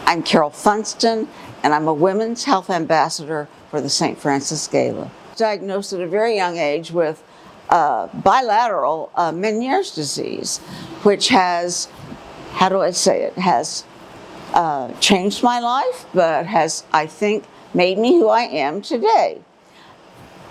I'm Carole Funston, and I'm a women's health ambassador for the St. Francis Gala. Diagnosed at a very young age with bilateral Meniere's disease, which has, how do I say it, has changed my life, but has, I think, made me who I am today.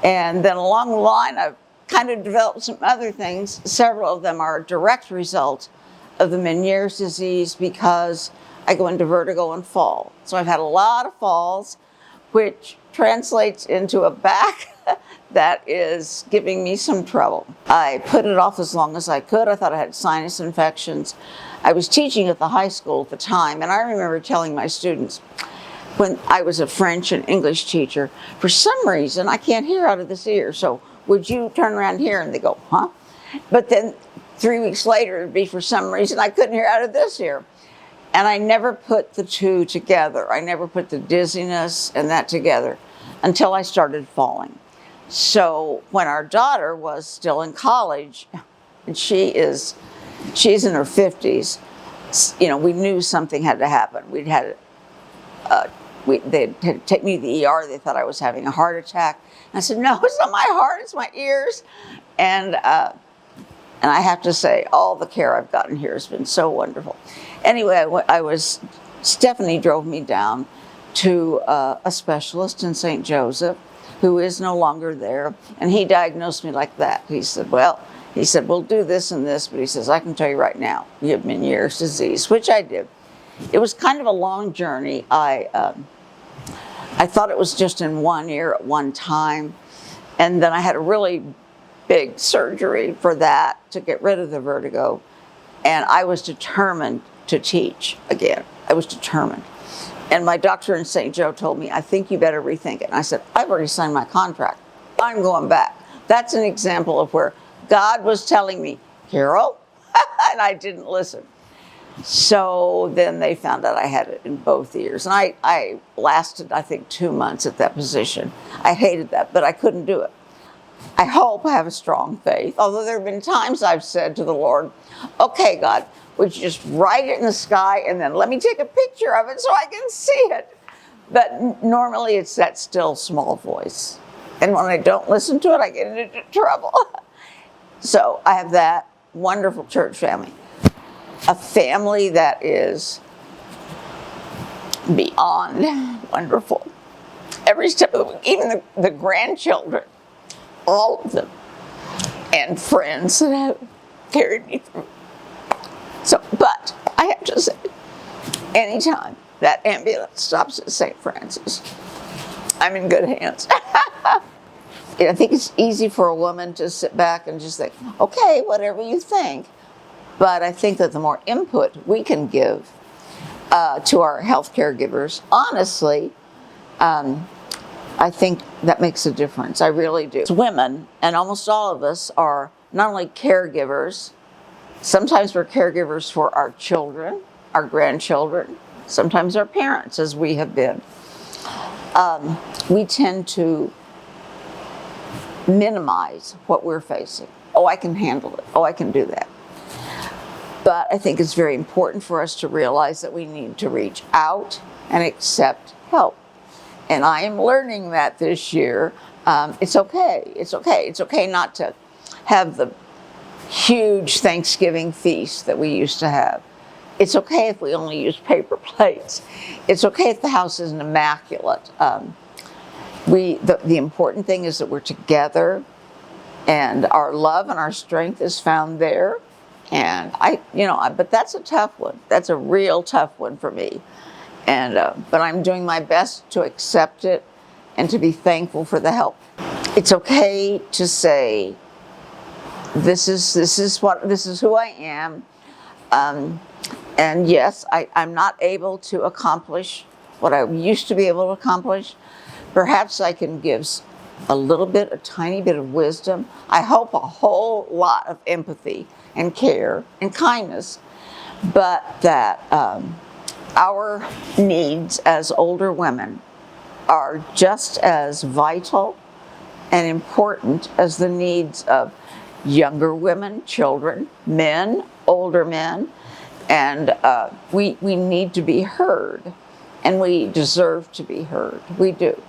And then along the line, I've kind of developed some other things. Several of them are a direct result of the Meniere's disease because I go into vertigo and fall. So I've had a lot of falls, which translates into a back that is giving me some trouble. I put it off as long as I could. I thought I had sinus infections. I was teaching at the high school at the time, and I remember telling my students, when I was a French and English teacher, for some reason I can't hear out of this ear, so would you turn around here? And they go, huh? But then 3 weeks later, it'd be for some reason I couldn't hear out of this ear. And I never put the two together. I never put the dizziness and that together until I started falling. So when our daughter was still in college, and she's in her 50s, you know, we knew something had to happen. We'd had, they had to take me to the ER. They thought I was having a heart attack. And I said, no, it's not my heart, it's my ears. And I have to say, all the care I've gotten here has been so wonderful. Anyway, Stephanie drove me down to a specialist in St. Joseph, who is no longer there, and he diagnosed me like that. He said, we'll do this and this, but he says, I can tell you right now, you have Meniere's disease, which I did. It was kind of a long journey. I thought it was just in one ear at one time, and then I had a really big surgery for that to get rid of the vertigo, and I was determined to teach again. I was determined. And my doctor in St. Joe told me, I think you better rethink it. And I said, I've already signed my contract. I'm going back. That's an example of where God was telling me, Carole, and I didn't listen. So then they found out I had it in both ears. And I lasted, I think, 2 months at that position. I hated that, but I couldn't do it. I hope I have a strong faith, although there have been times I've said to the Lord, okay, God, would you just write it in the sky and then let me take a picture of it so I can see it? But normally it's that still small voice. And when I don't listen to it, I get into trouble. So I have that wonderful church family. A family that is beyond wonderful. Every step of the way, even the grandchildren, all of them, and friends that have carried me through. So, but I have to say, anytime that ambulance stops at St. Francis, I'm in good hands. I think it's easy for a woman to sit back and just think, okay, whatever you think. But I think that the more input we can give to our health caregivers, honestly, I think that makes a difference. I really do. It's women, and almost all of us are not only caregivers, sometimes we're caregivers for our children, our grandchildren, sometimes our parents, as we have been. We tend to minimize what we're facing. Oh, I can handle it. Oh, I can do that. But I think it's very important for us to realize that we need to reach out and accept help. And I am learning that this year. It's okay. It's okay. It's okay not to have the huge Thanksgiving feast that we used to have. It's okay if we only use paper plates. It's okay if the house isn't immaculate. The important thing is that we're together, and our love and our strength is found there. And but that's a tough one. That's a real tough one for me. And but I'm doing my best to accept it and to be thankful for the help. It's okay to say, this is who I am. And yes, I'm not able to accomplish what I used to be able to accomplish. Perhaps I can give a tiny bit of wisdom. I hope a whole lot of empathy and care and kindness, but that our needs as older women are just as vital and important as the needs of younger women, children, men, older men, And we need to be heard, and we deserve to be heard. We do.